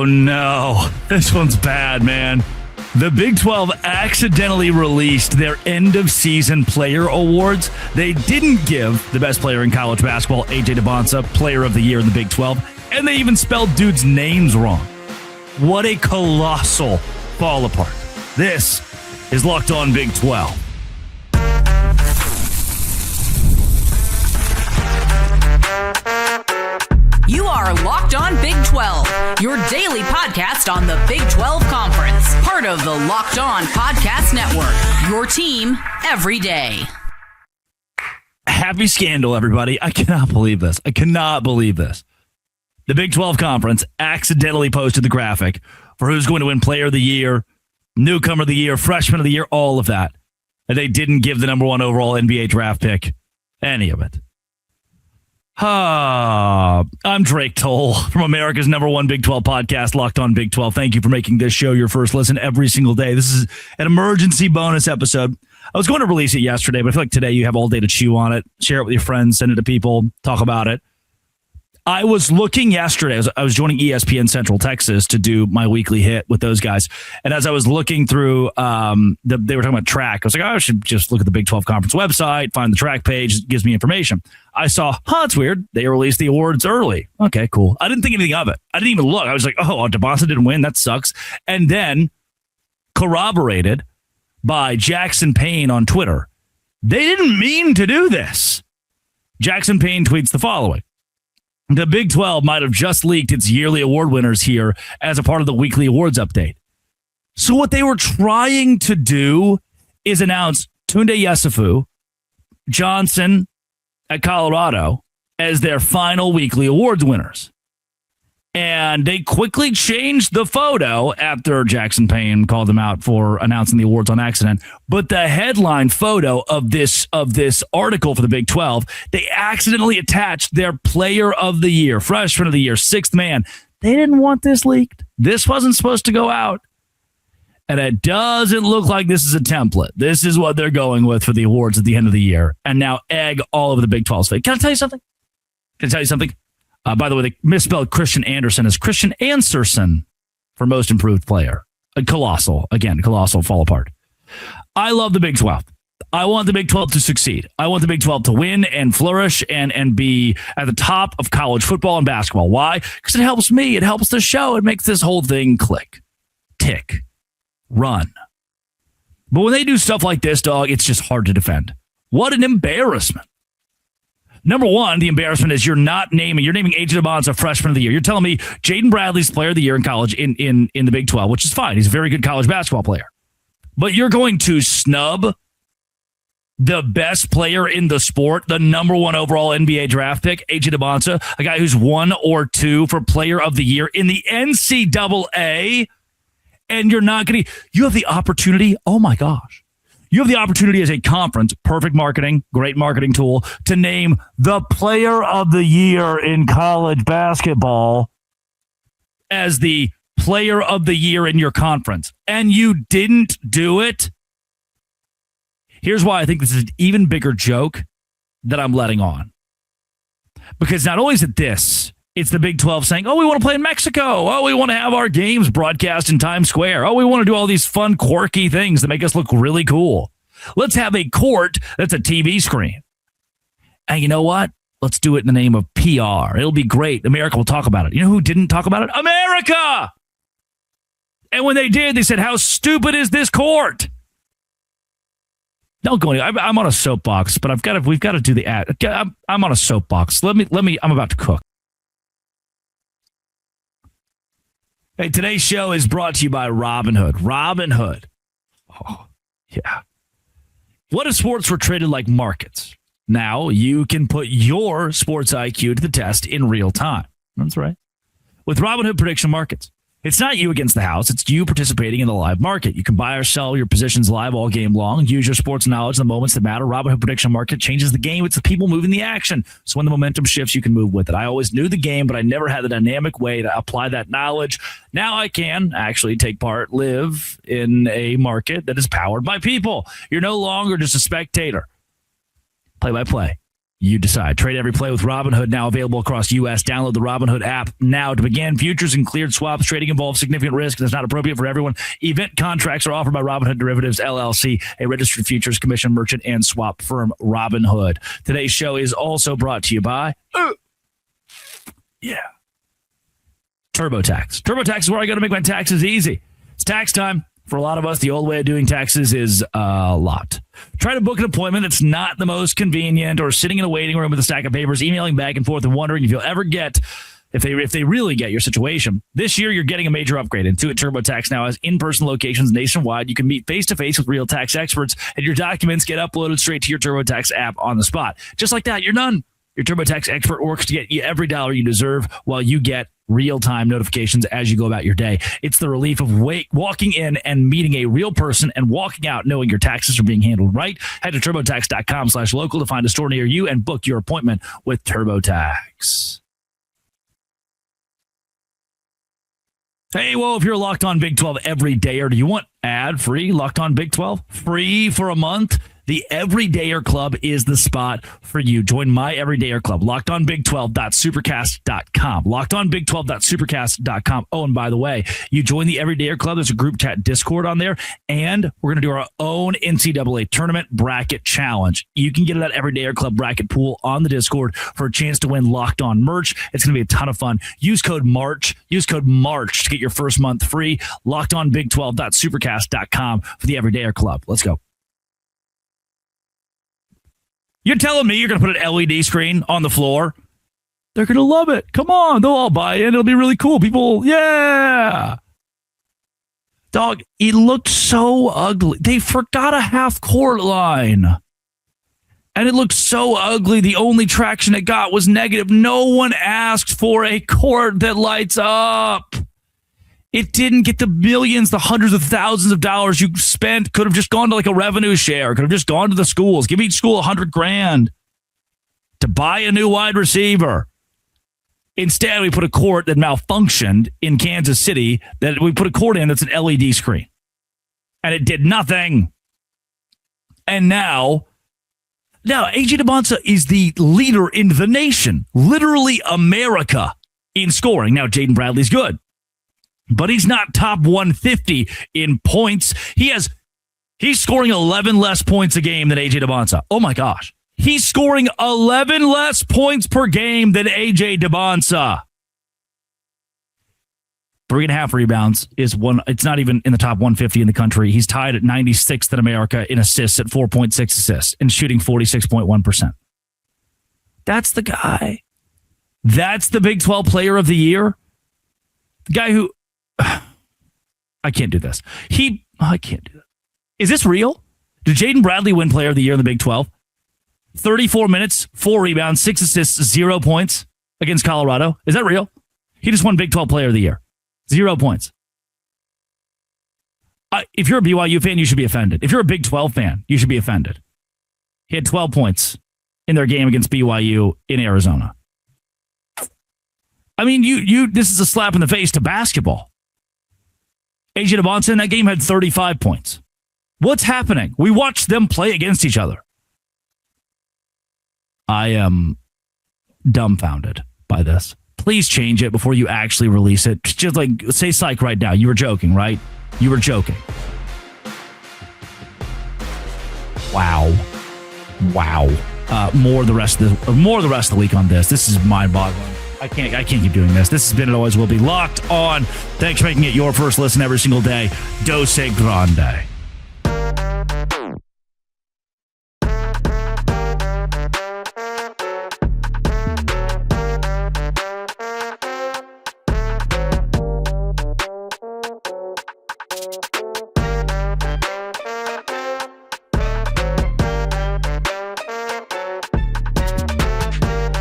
no. This one's bad, man. The Big 12 accidentally released their end-of-season player awards. They didn't give the best player in college basketball, Dybantsa, player of the year in the Big 12, and they even spelled dudes' names wrong. What a colossal fall apart. This is Locked On Big 12. You are Locked On Big 12, your daily podcast on the Big 12 Conference. Part of the Locked On Podcast Network, your team every day. Happy scandal, everybody. I cannot believe this. The Big 12 Conference accidentally posted the graphic for who's going to win Player of the Year, Newcomer of the Year, Freshman of the Year, all of that. And they didn't give the number one overall NBA draft pick any of it. I'm Drake Toll from America's number one Big 12 podcast, Locked On Big 12. Thank you for making this show your first listen every single day. This is an emergency bonus episode. I was going to release it yesterday, but I feel like today you have all day to chew on it, share it with your friends, send it to people, talk about it. I was looking yesterday. I was joining ESPN Central Texas to do my weekly hit with those guys. And as I was looking through, they were talking about track. I was like, I should just look at the Big 12 Conference website, find the track page. It gives me information. I saw, it's weird. They released the awards early. Okay, cool. I didn't think anything of it. I didn't even look. I was like, Dybantsa didn't win. That sucks. And then corroborated by Jackson Payne on Twitter. They didn't mean to do this. Jackson Payne tweets the following. The Big 12 might have just leaked its yearly award winners here as a part of the weekly awards update. So what they were trying to do is announce Tunde Yesufu, Johnson at Colorado as their final weekly awards winners. And they quickly changed the photo after Jackson Payne called them out for announcing the awards on accident. But the headline photo of this article for the Big 12, they accidentally attached their player of the year, freshman of the year, sixth man. They didn't want this leaked. This wasn't supposed to go out. And it doesn't look like this is a template. This is what they're going with for the awards at the end of the year. And now egg all over the Big 12's face. Can I tell you something? By the way, they misspelled Christian Anderson as Christian Anderson for most improved player. A colossal fall apart. I love the Big 12. I want the Big 12 to succeed. I want the Big 12 to win and flourish and be at the top of college football and basketball. Why? Because it helps me. It helps the show. It makes this whole thing click, tick, run. But when they do stuff like this, dog, it's just hard to defend. What an embarrassment. Number one, the embarrassment is you're naming Dybantsa freshman of the year. You're telling me Jaden Bradley's player of the year in college in the Big 12, which is fine. He's a very good college basketball player. But you're going to snub the best player in the sport, the number one overall NBA draft pick, Dybantsa, a guy who's 1 or 2 for player of the year in the NCAA, and you're not going to, you have the opportunity, oh my gosh. You have the opportunity as a conference, perfect marketing, great marketing tool, to name the player of the year in college basketball as the player of the year in your conference. And you didn't do it. Here's why I think this is an even bigger joke that I'm letting on. Because not only is it this, it's the Big 12 saying, we want to play in Mexico. We want to have our games broadcast in Times Square. We want to do all these fun, quirky things that make us look really cool. Let's have a court that's a TV screen. And you know what? Let's do it in the name of PR. It'll be great. America will talk about it. You know who didn't talk about it? America! And when they did, they said, how stupid is this court? Don't go anywhere. I'm on a soapbox, but we've got to do the ad. I'm on a soapbox. Let me, I'm about to cook. Hey, today's show is brought to you by Robinhood. Robinhood. Oh, yeah. What if sports were traded like markets? Now you can put your sports IQ to the test in real time. That's right. With Robinhood Prediction Markets. It's not you against the house. It's you participating in the live market. You can buy or sell your positions live all game long. Use your sports knowledge in the moments that matter. Robinhood Prediction Market changes the game. It's the people moving the action. So when the momentum shifts, you can move with it. I always knew the game, but I never had the dynamic way to apply that knowledge. Now I can actually take part, live in a market that is powered by people. You're no longer just a spectator. Play-by-play. You decide. Trade every play with Robinhood, now available across U.S. Download the Robinhood app now to begin. Futures and cleared swaps. Trading involves significant risk and is not appropriate for everyone. Event contracts are offered by Robinhood Derivatives, LLC, a registered futures commission merchant and swap firm. Robinhood. Today's show is also brought to you by TurboTax. TurboTax is where I go to make my taxes easy. It's tax time. For a lot of us, the old way of doing taxes is a lot. Try to book an appointment that's not the most convenient, or sitting in a waiting room with a stack of papers, emailing back and forth and wondering if you'll ever get, if they really get your situation. This year, you're getting a major upgrade. Intuit TurboTax now has in-person locations nationwide. You can meet face-to-face with real tax experts, and your documents get uploaded straight to your TurboTax app on the spot. Just like that, you're done. Your TurboTax expert works to get you every dollar you deserve while you get real-time notifications as you go about your day. It's the relief of walking in and meeting a real person and walking out knowing your taxes are being handled right. Head to TurboTax.com/local to find a store near you and book your appointment with TurboTax. Hey, well, if you're locked on Big 12 every day, or do you want ad-free Locked On Big 12? Free for a month? The Everydayer Club is the spot for you. Join my Everydayer Club, lockedonbig12.supercast.com. Lockedonbig12.supercast.com. Oh, and by the way, you join the Everydayer Club. There's a group chat Discord on there, and we're going to do our own NCAA tournament bracket challenge. You can get that Everydayer Club bracket pool on the Discord for a chance to win Locked On merch. It's going to be a ton of fun. Use code MARCH to get your first month free. Lockedonbig12.supercast.com for the Everydayer Club. Let's go. You're telling me you're going to put an LED screen on the floor? They're going to love it. Come on. They'll all buy in. It'll be really cool. People, yeah. Dog, it looked so ugly. They forgot a half-court line. And it looked so ugly. The only traction it got was negative. No one asked for a court that lights up. It didn't get the millions, the hundreds of thousands of dollars you spent. Could have just gone to like a revenue share. Could have just gone to the schools. Give each school $100,000 to buy a new wide receiver. Instead, we put a court that malfunctioned in Kansas City. That we put a court in that's an LED screen, and it did nothing. And now AJ Dybantsa is the leader in the nation, literally America, in scoring. Now Jaden Bradley's good, but he's not top 150 in points. He's scoring 11 less points a game than AJ Dybantsa. Oh my gosh. He's scoring 11 less points per game than AJ Dybantsa. 3.5 rebounds is one. It's not even in the top 150 in the country. He's tied at 96th in America in assists at 4.6 assists and shooting 46.1%. That's the guy. That's the Big 12 player of the year. The guy who I can't do this. I can't do that. Is this real? Did Jaden Bradley win player of the year in the Big 12? 34 minutes, 4 rebounds, 6 assists, 0 points against Colorado. Is that real? He just won Big 12 player of the year. 0 points. If you're a BYU fan, you should be offended. If you're a Big 12 fan, you should be offended. He had 12 points in their game against BYU in Arizona. I mean, this is a slap in the face to basketball. AJ Dybantsa in that game had 35 points. What's happening? We watched them play against each other. I am dumbfounded by this. Please change it before you actually release it. Just like say psych right now. You were joking, right? You were joking. Wow. More the rest of the week on this. This is mind-boggling. I can't keep doing this. This has been and always will be Locked On. Thanks for making it your first listen every single day. Dose Grande.